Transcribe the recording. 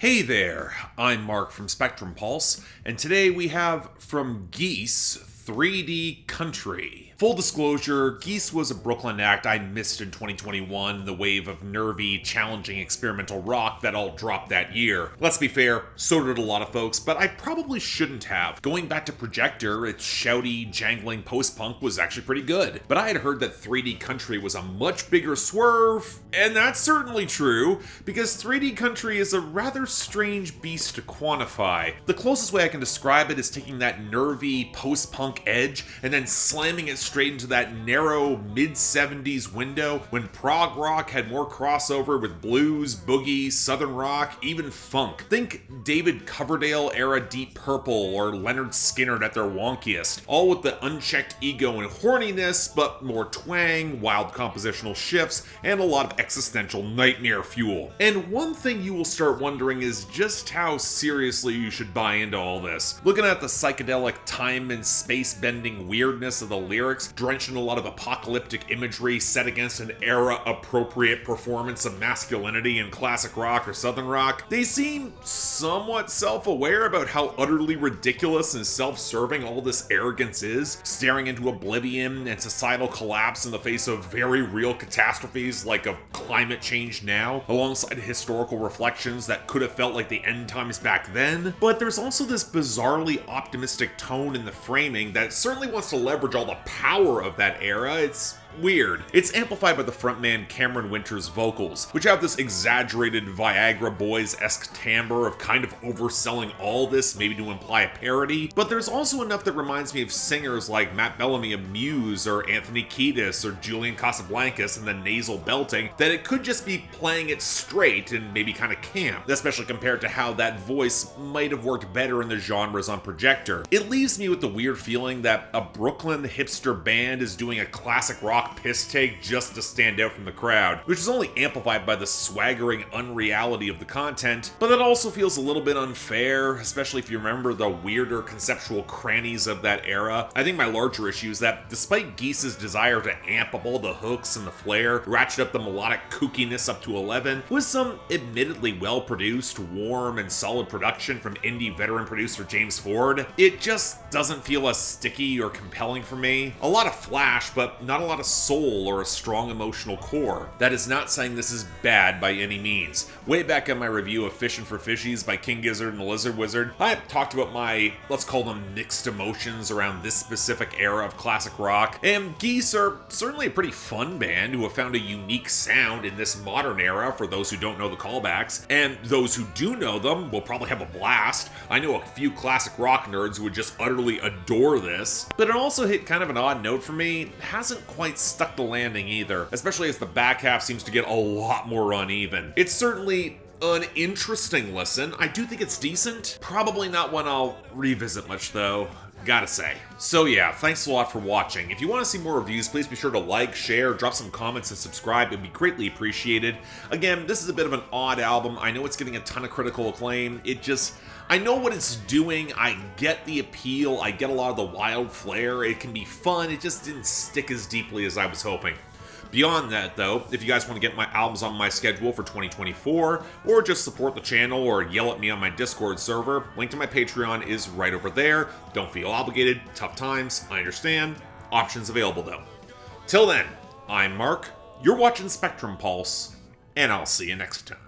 Hey there, I'm Mark from Spectrum Pulse, and today we have from Geese 3D Country. Full disclosure, Geese was a Brooklyn act I missed in 2021, the wave of nervy, challenging experimental rock that all dropped that year. Let's be fair, so did a lot of folks, but I probably shouldn't have. Going back to Projector, its shouty, jangling post-punk was actually pretty good, but I had heard that 3D Country was a much bigger swerve, and that's certainly true, because 3D Country is a rather strange beast to quantify. The closest way I can describe it is taking that nervy, post-punk edge and then slamming it straight into that narrow mid-70s window when prog rock had more crossover with blues, boogie, southern rock, even funk. Think David Coverdale era Deep Purple or Leonard Skinner at their wonkiest, all with the unchecked ego and horniness, but more twang, wild compositional shifts, and a lot of existential nightmare fuel. And one thing you will start wondering is just how seriously you should buy into all this. Looking at the psychedelic time and space-bending weirdness of the lyrics, drenched in a lot of apocalyptic imagery set against an era-appropriate performance of masculinity in classic rock or southern rock, they seem somewhat self-aware about how utterly ridiculous and self-serving all this arrogance is, staring into oblivion and societal collapse in the face of very real catastrophes like of climate change now, alongside historical reflections that could have felt like the end times back then. But there's also this bizarrely optimistic tone in the framing that certainly wants to leverage all the power of that era. It's weird. It's amplified by the frontman Cameron Winter's vocals, which have this exaggerated Viagra Boys-esque timbre of kind of overselling all this, maybe to imply a parody, but there's also enough that reminds me of singers like Matt Bellamy of Muse or Anthony Kiedis or Julian Casablancas in the nasal belting that it could just be playing it straight and maybe kind of camp, especially compared to how that voice might have worked better in the genres on Projector. It leaves me with the weird feeling that a Brooklyn hipster band is doing a classic rock piss take just to stand out from the crowd, which is only amplified by the swaggering unreality of the content, but that also feels a little bit unfair, especially if you remember the weirder conceptual crannies of that era. I think my larger issue is that despite Geese's desire to amp up all the hooks and the flair, ratchet up the melodic kookiness up to 11, with some admittedly well-produced, warm, and solid production from indie veteran producer James Ford, it just doesn't feel as sticky or compelling for me. A lot of flash, but not a lot of soul or a strong emotional core. That is not saying this is bad by any means. Way back in my review of Fishin' for Fishies by King Gizzard and the Lizard Wizard, I talked about my, let's call them mixed emotions around this specific era of classic rock, and Geese are certainly a pretty fun band who have found a unique sound in this modern era for those who don't know the callbacks, and those who do know them will probably have a blast. I know a few classic rock nerds who would just utterly adore this, but it also hit kind of an odd note for me. It hasn't quite stuck the landing either, especially as the back half seems to get a lot more uneven. It's certainly an interesting listen. I do think it's decent. Probably not one I'll revisit much though, gotta say. So yeah, thanks a lot for watching. If you want to see more reviews, please be sure to like, share, drop some comments, and subscribe. It'd be greatly appreciated. Again, this is a bit of an odd album. I know it's getting a ton of critical acclaim. I know what it's doing, I get the appeal, I get a lot of the wild flair, it can be fun, it just didn't stick as deeply as I was hoping. Beyond that though, if you guys want to get my albums on my schedule for 2024, or just support the channel or yell at me on my Discord server, link to my Patreon is right over there. Don't feel obligated, tough times, I understand. Options available though. Till then, I'm Mark, you're watching Spectrum Pulse, and I'll see you next time.